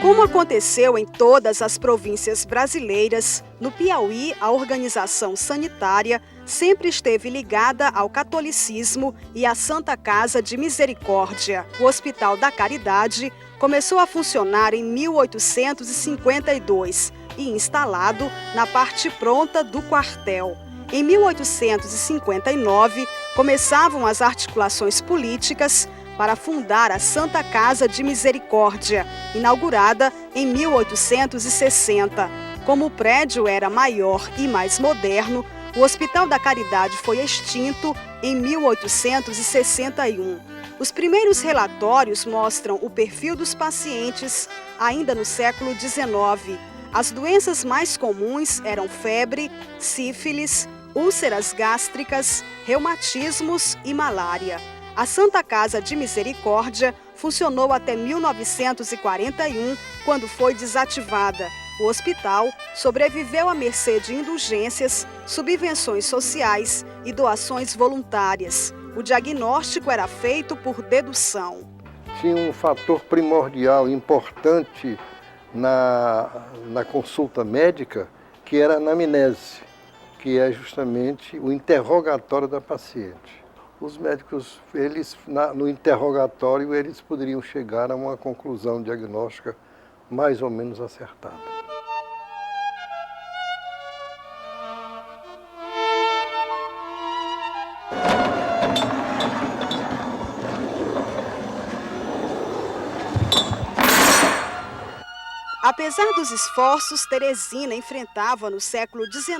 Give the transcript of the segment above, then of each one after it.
Como aconteceu em todas as províncias brasileiras, no Piauí a organização sanitária sempre esteve ligada ao catolicismo e à Santa Casa de Misericórdia. O Hospital da Caridade começou a funcionar em 1852 e instalado na parte pronta do quartel. Em 1859, começavam as articulações políticas para fundar a Santa Casa de Misericórdia, inaugurada em 1860. Como o prédio era maior e mais moderno, o Hospital da Caridade foi extinto em 1861. Os primeiros relatórios mostram o perfil dos pacientes ainda no século XIX. As doenças mais comuns eram febre, sífilis, úlceras gástricas, reumatismos e malária. A Santa Casa de Misericórdia funcionou até 1941, quando foi desativada. O hospital sobreviveu à mercê de indulgências, subvenções sociais e doações voluntárias. O diagnóstico era feito por dedução. Tinha um fator primordial, importante na consulta médica, que era a anamnese, que é justamente o interrogatório da paciente. Os médicos, no interrogatório, eles poderiam chegar a uma conclusão diagnóstica mais ou menos acertada. Apesar dos esforços, Teresina enfrentava no século XIX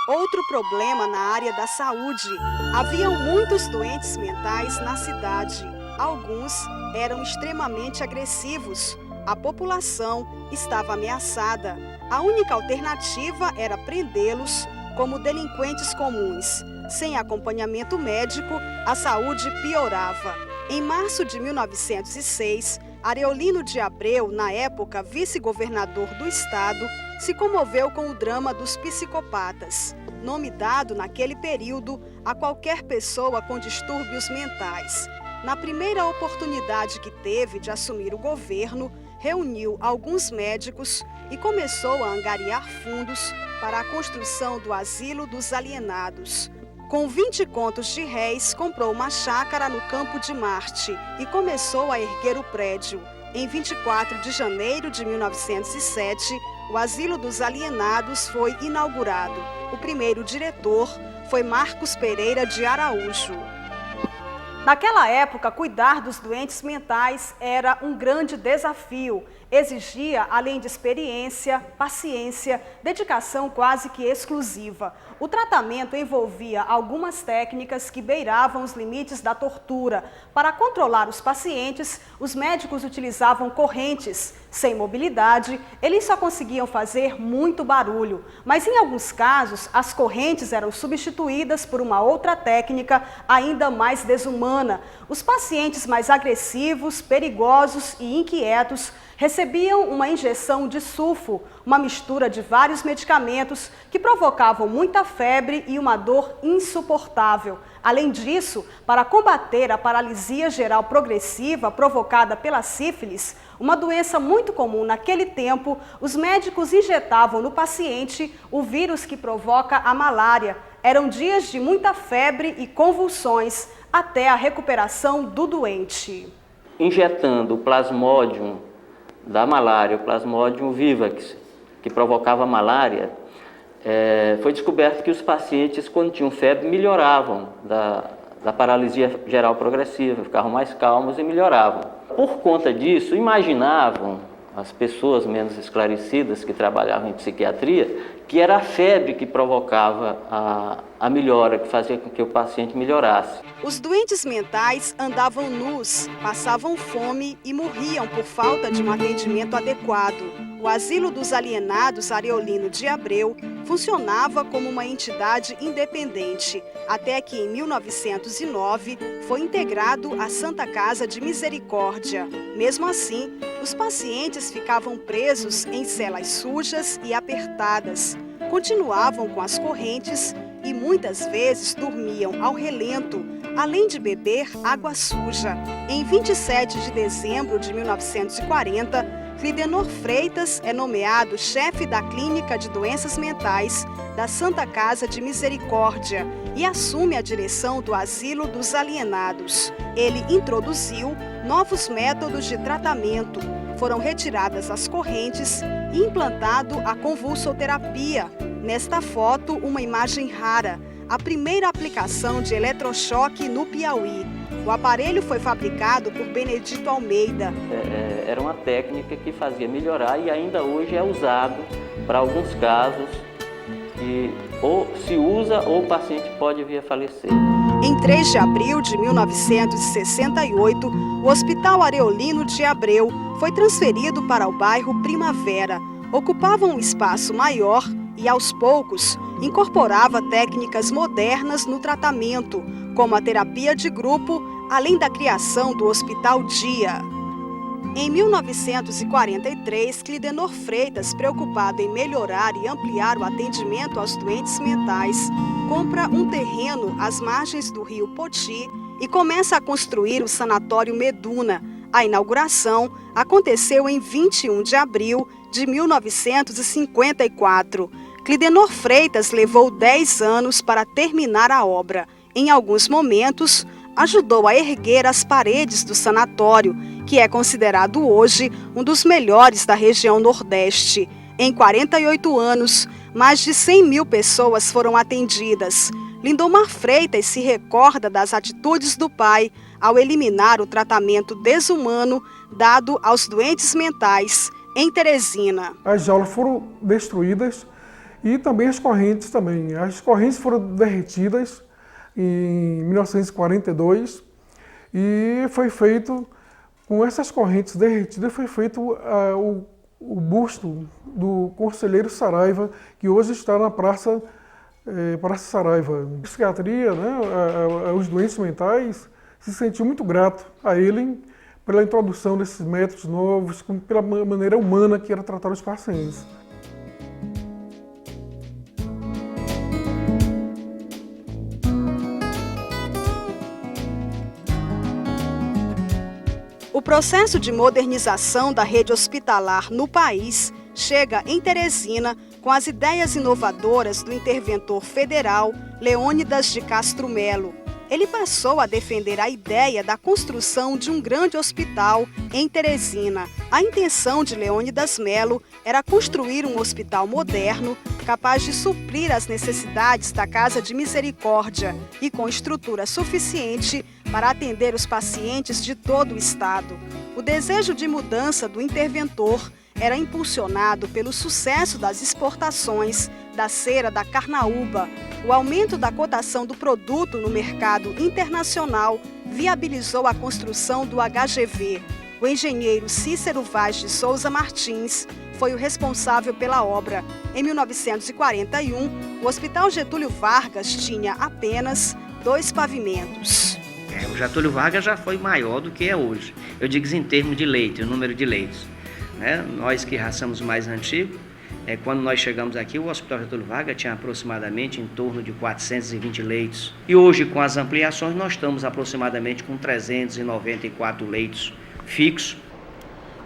outro problema na área da saúde. Haviam muitos doentes mentais na cidade. Alguns eram extremamente agressivos. A população estava ameaçada. A única alternativa era prendê-los como delinquentes comuns. Sem acompanhamento médico, a saúde piorava. Em março de 1906, Areolino de Abreu, na época vice-governador do estado, se comoveu com o drama dos psicopatas, nome dado naquele período a qualquer pessoa com distúrbios mentais. Na primeira oportunidade que teve de assumir o governo, reuniu alguns médicos e começou a angariar fundos para a construção do Asilo dos Alienados. Com 20 contos de réis, comprou uma chácara no Campo de Marte e começou a erguer o prédio. Em 24 de janeiro de 1907, o Asilo dos Alienados foi inaugurado. O primeiro diretor foi Marcos Pereira de Araújo. Naquela época, cuidar dos doentes mentais era um grande desafio. Exigia, além de experiência, paciência, dedicação quase que exclusiva. O tratamento envolvia algumas técnicas que beiravam os limites da tortura. Para controlar os pacientes, os médicos utilizavam correntes. Sem mobilidade, eles só conseguiam fazer muito barulho. Mas em alguns casos, as correntes eram substituídas por uma outra técnica ainda mais desumana. Os pacientes mais agressivos, perigosos e inquietos recebiam uma injeção de sulfo, uma mistura de vários medicamentos que provocavam muita febre e uma dor insuportável. Além disso, para combater a paralisia geral progressiva provocada pela sífilis, uma doença muito comum naquele tempo, os médicos injetavam no paciente o vírus que provoca a malária. Eram dias de muita febre e convulsões até a recuperação do doente. Injetando o plasmódium da malária, o Plasmodium vivax, que provocava malária, foi descoberto que os pacientes, quando tinham febre, melhoravam da paralisia geral progressiva, ficavam mais calmos e melhoravam. Por conta disso, imaginavam as pessoas menos esclarecidas que trabalhavam em psiquiatria, que era a febre que provocava a melhora, que fazia com que o paciente melhorasse. Os doentes mentais andavam nus, passavam fome e morriam por falta de um atendimento adequado. O Asilo dos Alienados Areolino de Abreu funcionava como uma entidade independente, até que em 1909 foi integrado à Santa Casa de Misericórdia. Mesmo assim, os pacientes ficavam presos em celas sujas e apertadas, continuavam com as correntes e muitas vezes dormiam ao relento, além de beber água suja. Em 27 de dezembro de 1940, Clidenor Freitas é nomeado chefe da Clínica de Doenças Mentais da Santa Casa de Misericórdia e assume a direção do Asilo dos Alienados. Ele introduziu novos métodos de tratamento, foram retiradas as correntes e implantado a convulsoterapia. Nesta foto, uma imagem rara, a primeira aplicação de eletrochoque no Piauí. O aparelho foi fabricado por Benedito Almeida. Era uma técnica que fazia melhorar e ainda hoje é usado para alguns casos que ou se usa ou o paciente pode vir a falecer. Em 3 de abril de 1968, o Hospital Areolino de Abreu foi transferido para o bairro Primavera. Ocupava um espaço maior e, aos poucos, incorporava técnicas modernas no tratamento, como a terapia de grupo, além da criação do Hospital Dia. Em 1943, Clidenor Freitas, preocupado em melhorar e ampliar o atendimento aos doentes mentais, compra um terreno às margens do rio Poti e começa a construir o Sanatório Meduna. A inauguração aconteceu em 21 de abril de 1954. Clidenor Freitas levou 10 anos para terminar a obra. Em alguns momentos, ajudou a erguer as paredes do sanatório, que é considerado hoje um dos melhores da região Nordeste. Em 48 anos, mais de 100 mil pessoas foram atendidas. Lindomar Freitas se recorda das atitudes do pai ao eliminar o tratamento desumano dado aos doentes mentais em Teresina. As jaulas foram destruídas e também as correntes também. As correntes foram derretidas em 1942 e foi feito, com essas correntes derretidas, foi feito o busto do conselheiro Saraiva, que hoje está na Praça Saraiva. A psiquiatria, né, os doentes mentais, se sentiu muito grato a ele pela introdução desses métodos novos, pela maneira humana que era tratar os pacientes. O processo de modernização da rede hospitalar no país chega em Teresina com as ideias inovadoras do interventor federal Leônidas de Castro Melo. Ele passou a defender a ideia da construção de um grande hospital em Teresina. A intenção de Leônidas Melo era construir um hospital moderno, capaz de suprir as necessidades da Casa de Misericórdia e com estrutura suficiente para atender os pacientes de todo o estado. O desejo de mudança do interventor era impulsionado pelo sucesso das exportações da cera da carnaúba. O aumento da cotação do produto no mercado internacional viabilizou a construção do HGV. O engenheiro Cícero Vaz de Souza Martins foi o responsável pela obra. Em 1941, o Hospital Getúlio Vargas tinha apenas 2 pavimentos. O Getúlio Vargas já foi maior do que é hoje. Eu digo em termos de leito, o número de leitos. Nós que já somos mais antigos, quando nós chegamos aqui, o Hospital Getúlio Vargas tinha aproximadamente em torno de 420 leitos. E hoje, com as ampliações, nós estamos aproximadamente com 394 leitos fixos.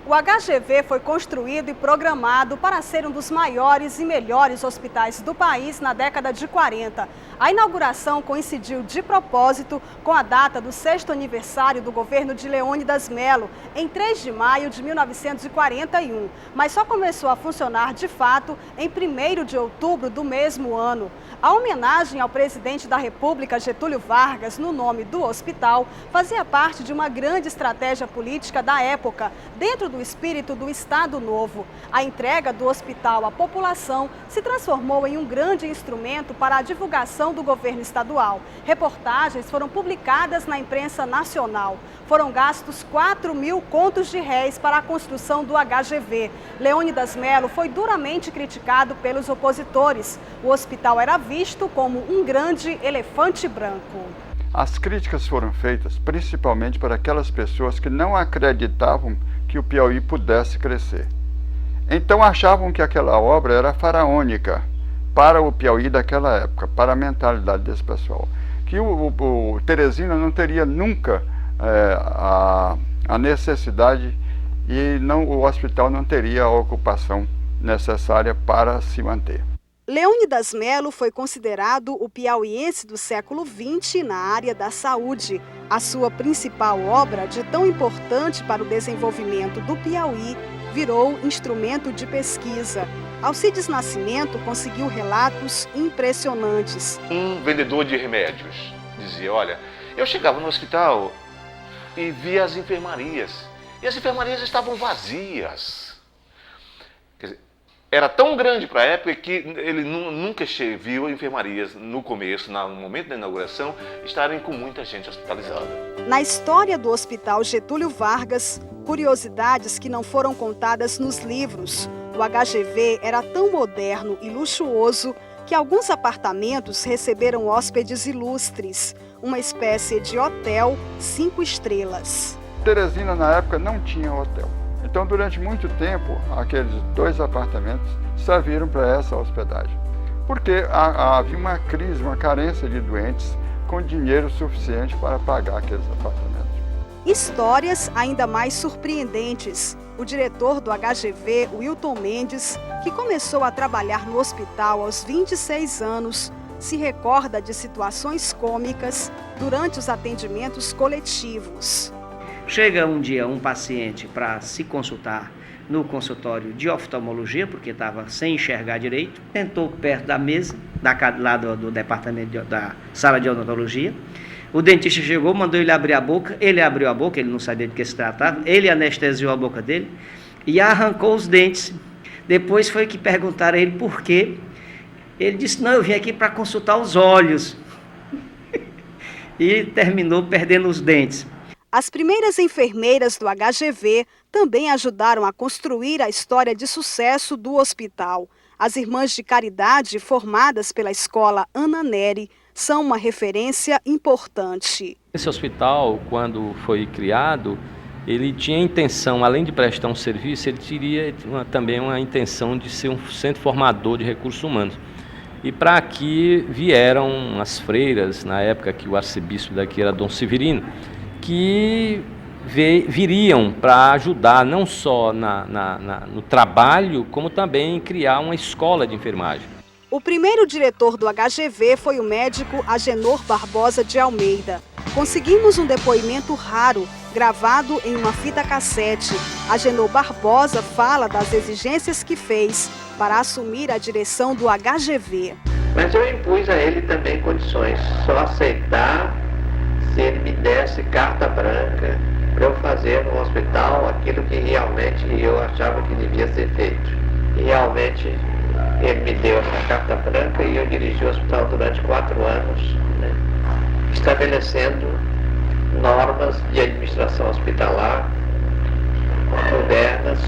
O HGV foi construído e programado para ser um dos maiores e melhores hospitais do país na década de 40. A inauguração coincidiu de propósito com a data do 6º aniversário do governo de Leônidas Melo, em 3 de maio de 1941, mas só começou a funcionar de fato em 1º de outubro do mesmo ano. A homenagem ao presidente da República, Getúlio Vargas, no nome do hospital, fazia parte de uma grande estratégia política da época, dentro do espírito do Estado Novo. A entrega do hospital à população se transformou em um grande instrumento para a divulgação do governo estadual. Reportagens foram publicadas na imprensa nacional. Foram gastos 4.000 contos de réis para a construção do HGV. Leônidas Melo foi duramente criticado pelos opositores. O hospital era visto como um grande elefante branco. As críticas foram feitas principalmente por aquelas pessoas que não acreditavam que o Piauí pudesse crescer. Então achavam que aquela obra era faraônica para o Piauí daquela época, para a mentalidade desse pessoal. Que o Teresina não teria nunca a necessidade e o hospital não teria a ocupação necessária para se manter. Leônidas Melo foi considerado o piauiense do século XX na área da saúde. A sua principal obra, de tão importante para o desenvolvimento do Piauí, virou instrumento de pesquisa. Alcides Nascimento conseguiu relatos impressionantes. Um vendedor de remédios dizia, olha, eu chegava no hospital e via as enfermarias, e as enfermarias estavam vazias. Quer dizer, era tão grande para a época que ele nunca viu enfermarias no começo, no momento da inauguração, estarem com muita gente hospitalizada. Na história do Hospital Getúlio Vargas, curiosidades que não foram contadas nos livros. O HGV era tão moderno e luxuoso que alguns apartamentos receberam hóspedes ilustres, uma espécie de hotel 5 estrelas. Teresina, na época, não tinha hotel. Então, durante muito tempo, aqueles 2 apartamentos serviram para essa hospedagem. Porque havia uma crise, uma carência de doentes com dinheiro suficiente para pagar aqueles apartamentos. Histórias ainda mais surpreendentes. O diretor do HGV, Wilton Mendes, que começou a trabalhar no hospital aos 26 anos, se recorda de situações cômicas durante os atendimentos coletivos. Chega um dia um paciente para se consultar no consultório de oftalmologia, porque estava sem enxergar direito, sentou perto da mesa, lá do departamento da sala de odontologia. O dentista chegou, mandou ele abrir a boca, ele abriu a boca, ele não sabia de que se tratava, ele anestesiou a boca dele e arrancou os dentes. Depois foi que perguntaram a ele por quê. Ele disse, não, eu vim aqui para consultar os olhos. E terminou perdendo os dentes. As primeiras enfermeiras do HGV também ajudaram a construir a história de sucesso do hospital. As Irmãs de Caridade, formadas pela escola Ana Nery, são uma referência importante. Esse hospital, quando foi criado, ele tinha a intenção, além de prestar um serviço, ele teria também uma intenção de ser um centro formador de recursos humanos. E para aqui vieram as freiras, na época que o arcebispo daqui era Dom Severino, que viriam para ajudar não só no trabalho, como também em criar uma escola de enfermagem. O primeiro diretor do HGV foi o médico Agenor Barbosa de Almeida. Conseguimos um depoimento raro, gravado em uma fita cassete. Agenor Barbosa fala das exigências que fez para assumir a direção do HGV. Mas eu impus a ele também condições, só aceitar se ele me desse carta branca para eu fazer no hospital aquilo que realmente eu achava que devia ser feito. E realmente ele me deu essa carta branca e eu dirigi o hospital durante 4 anos, né, estabelecendo normas de administração hospitalar modernas.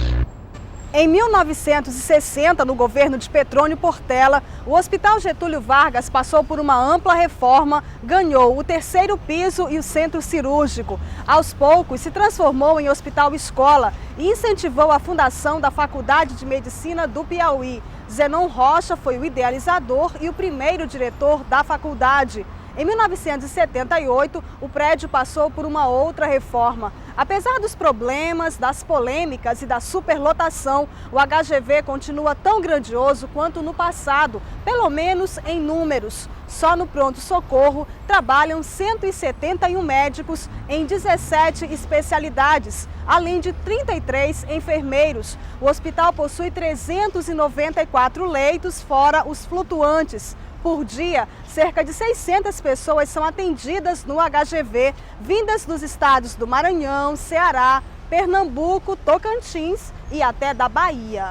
Em 1960, no governo de Petrônio Portela, o Hospital Getúlio Vargas passou por uma ampla reforma, ganhou o 3º piso e o centro cirúrgico. Aos poucos, se transformou em hospital-escola e incentivou a fundação da Faculdade de Medicina do Piauí. Zenon Rocha foi o idealizador e o primeiro diretor da faculdade. Em 1978, o prédio passou por uma outra reforma. Apesar dos problemas, das polêmicas e da superlotação, o HGV continua tão grandioso quanto no passado, pelo menos em números. Só no pronto-socorro trabalham 171 médicos em 17 especialidades, além de 33 enfermeiros. O hospital possui 394 leitos, fora os flutuantes. Por dia, cerca de 600 pessoas são atendidas no HGV, vindas dos estados do Maranhão, Ceará, Pernambuco, Tocantins e até da Bahia.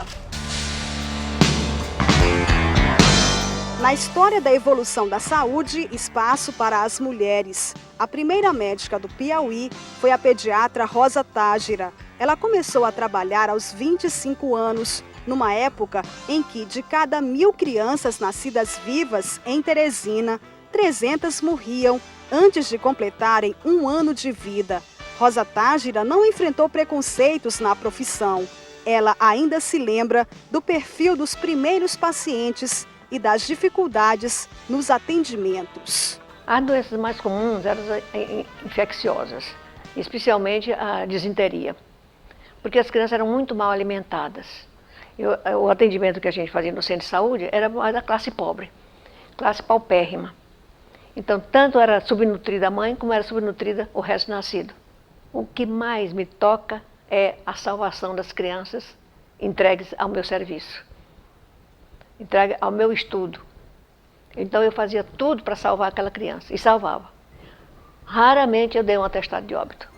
Na história da evolução da saúde, espaço para as mulheres. A primeira médica do Piauí foi a pediatra Rosa Tágira. Ela começou a trabalhar aos 25 anos, numa época em que de cada 1000 crianças nascidas vivas em Teresina, 300 morriam antes de completarem 1 ano de vida. Rosa Tágira não enfrentou preconceitos na profissão. Ela ainda se lembra do perfil dos primeiros pacientes e das dificuldades nos atendimentos. As doenças mais comuns eram as infecciosas, especialmente a disenteria. porque as crianças eram muito mal alimentadas. O atendimento que a gente fazia no centro de saúde era mais da classe pobre, classe paupérrima. Então, tanto era subnutrida a mãe, como era subnutrida o recém-nascido. O que mais me toca é a salvação das crianças entregues ao meu serviço, entregue ao meu estudo. Então, eu fazia tudo para salvar aquela criança, e salvava. Raramente eu dei um atestado de óbito.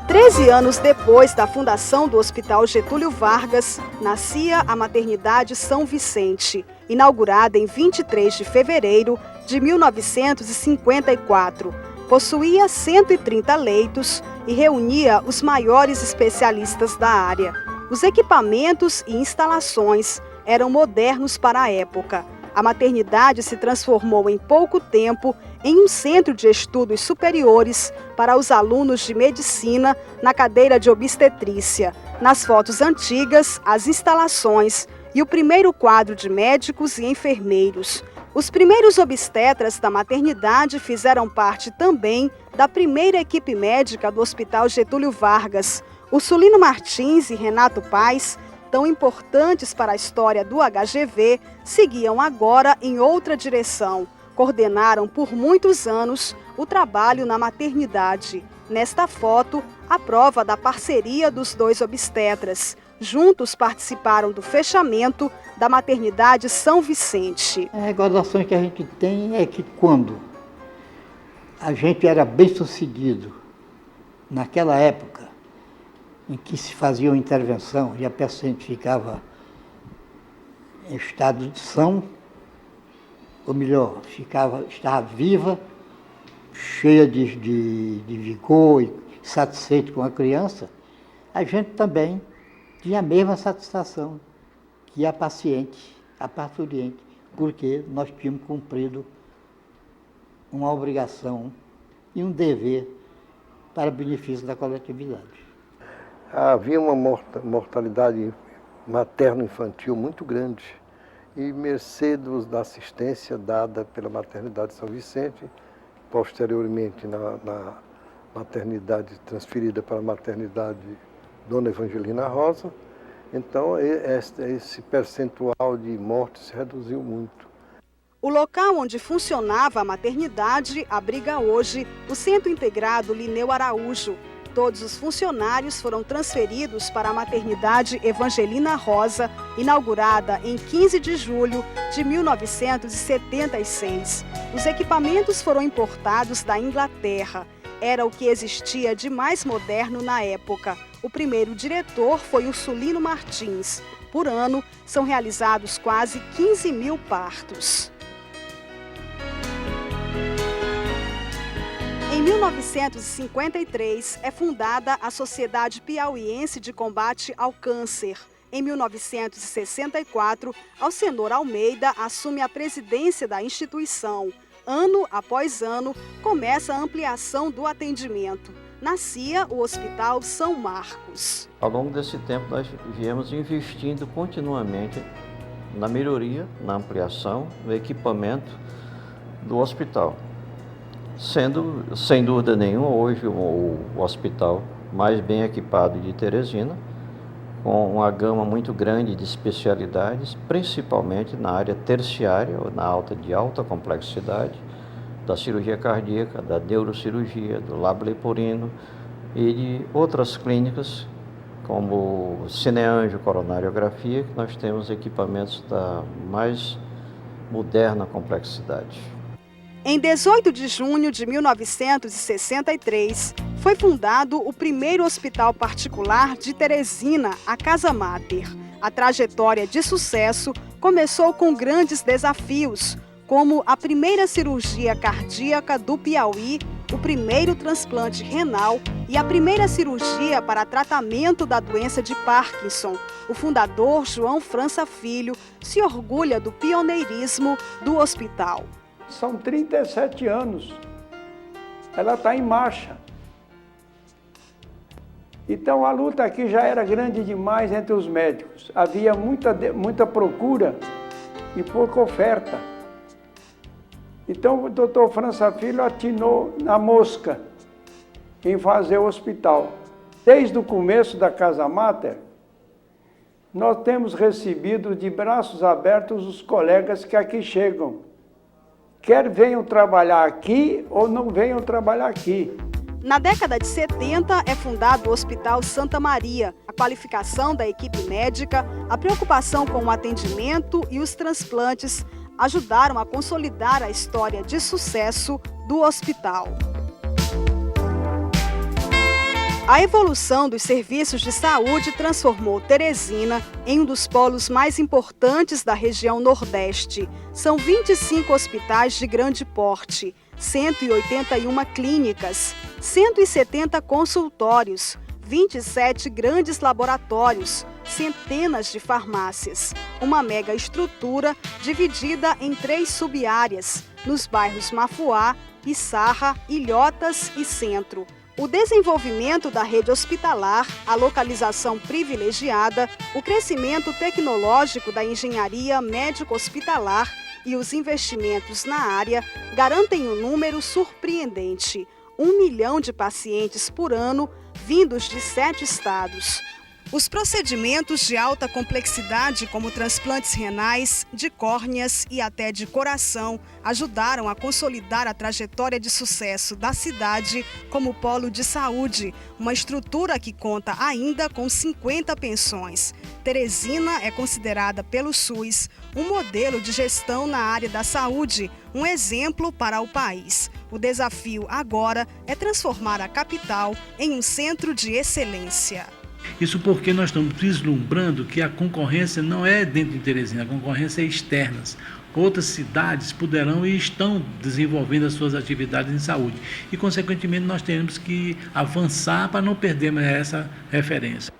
13 anos depois da fundação do Hospital Getúlio Vargas, nascia a Maternidade São Vicente, inaugurada em 23 de fevereiro de 1954. Possuía 130 leitos e reunia os maiores especialistas da área. Os equipamentos e instalações eram modernos para a época. A maternidade se transformou em pouco tempo em um centro de estudos superiores para os alunos de medicina na cadeira de obstetrícia. Nas fotos antigas, as instalações e o primeiro quadro de médicos e enfermeiros. Os primeiros obstetras da maternidade fizeram parte também da primeira equipe médica do Hospital Getúlio Vargas. Ursulino Martins e Renato Paes, tão importantes para a história do HGV, seguiam agora em outra direção. Coordenaram por muitos anos o trabalho na maternidade. Nesta foto, a prova da parceria dos dois obstetras. Juntos participaram do fechamento da Maternidade São Vicente. As recordações que a gente tem é que quando a gente era bem sucedido, naquela época, em que se fazia uma intervenção e a paciente ficava em estado de são, ou melhor, estava viva, cheia de vigor e satisfeita com a criança, a gente também tinha a mesma satisfação que a paciente, a parturiente, porque nós tínhamos cumprido uma obrigação e um dever para benefício da coletividade. Havia uma mortalidade materno-infantil muito grande e mercê da assistência dada pela Maternidade São Vicente, posteriormente na maternidade transferida para a maternidade Dona Evangelina Rosa, então esse percentual de mortes se reduziu muito. O local onde funcionava a maternidade abriga hoje o Centro Integrado Linneu Araújo. Todos os funcionários foram transferidos para a Maternidade Evangelina Rosa, inaugurada em 15 de julho de 1976. Os equipamentos foram importados da Inglaterra. Era o que existia de mais moderno na época. O primeiro diretor foi Ursulino Martins. Por ano, são realizados quase 15 mil partos. Em 1953, é fundada a Sociedade Piauiense de Combate ao Câncer. Em 1964, Alcenor Almeida assume a presidência da instituição. Ano após ano, começa a ampliação do atendimento. Nascia o Hospital São Marcos. Ao longo desse tempo, nós viemos investindo continuamente na melhoria, na ampliação, no equipamento do hospital. Sendo, sem dúvida nenhuma, hoje o hospital mais bem equipado de Teresina, com uma gama muito grande de especialidades, principalmente na área terciária, ou de alta complexidade, da cirurgia cardíaca, da neurocirurgia, do lábio leporino e de outras clínicas, como cineangio, coronariografia, que nós temos equipamentos da mais moderna complexidade. Em 18 de junho de 1963, foi fundado o primeiro hospital particular de Teresina, a Casa Mater. A trajetória de sucesso começou com grandes desafios, como a primeira cirurgia cardíaca do Piauí, o primeiro transplante renal e a primeira cirurgia para tratamento da doença de Parkinson. O fundador, João França Filho, se orgulha do pioneirismo do hospital. São 37 anos, ela está em marcha. Então a luta aqui já era grande demais entre os médicos. Havia muita procura e pouca oferta. Então o doutor França Filho atinou na mosca em fazer o hospital. Desde o começo da Casa Mater, nós temos recebido de braços abertos os colegas que aqui chegam. Quer venham trabalhar aqui ou não venham trabalhar aqui. Na década de 70 é fundado o Hospital Santa Maria. A qualificação da equipe médica, a preocupação com o atendimento e os transplantes ajudaram a consolidar a história de sucesso do hospital. A evolução dos serviços de saúde transformou Teresina em um dos polos mais importantes da região Nordeste. São 25 hospitais de grande porte, 181 clínicas, 170 consultórios, 27 grandes laboratórios, centenas de farmácias. Uma mega estrutura dividida em 3 sub-áreas, nos bairros Mafuá, Pissarra, Ilhotas e Centro. O desenvolvimento da rede hospitalar, a localização privilegiada, o crescimento tecnológico da engenharia médico-hospitalar e os investimentos na área garantem um número surpreendente: 1 milhão de pacientes por ano vindos de 7 estados. Os procedimentos de alta complexidade, como transplantes renais, de córneas e até de coração, ajudaram a consolidar a trajetória de sucesso da cidade como polo de saúde, uma estrutura que conta ainda com 50 pensões. Teresina é considerada pelo SUS um modelo de gestão na área da saúde, um exemplo para o país. O desafio agora é transformar a capital em um centro de excelência. Isso porque nós estamos vislumbrando que a concorrência não é dentro de Teresina, a concorrência é externa. Outras cidades poderão e estão desenvolvendo as suas atividades em saúde. E, consequentemente, nós temos que avançar para não perdermos essa referência.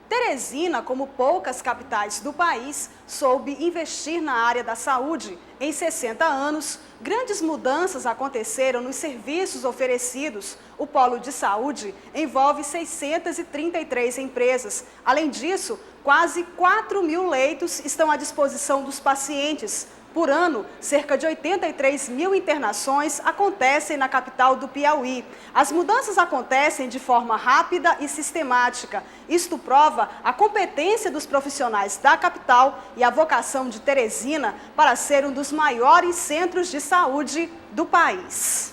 Teresina, como poucas capitais do país, soube investir na área da saúde. Em 60 anos, grandes mudanças aconteceram nos serviços oferecidos. O polo de saúde envolve 633 empresas. Além disso, quase 4 mil leitos estão à disposição dos pacientes. Por ano, cerca de 83 mil internações acontecem na capital do Piauí. As mudanças acontecem de forma rápida e sistemática. Isto prova a competência dos profissionais da capital e a vocação de Teresina para ser um dos maiores centros de saúde do país.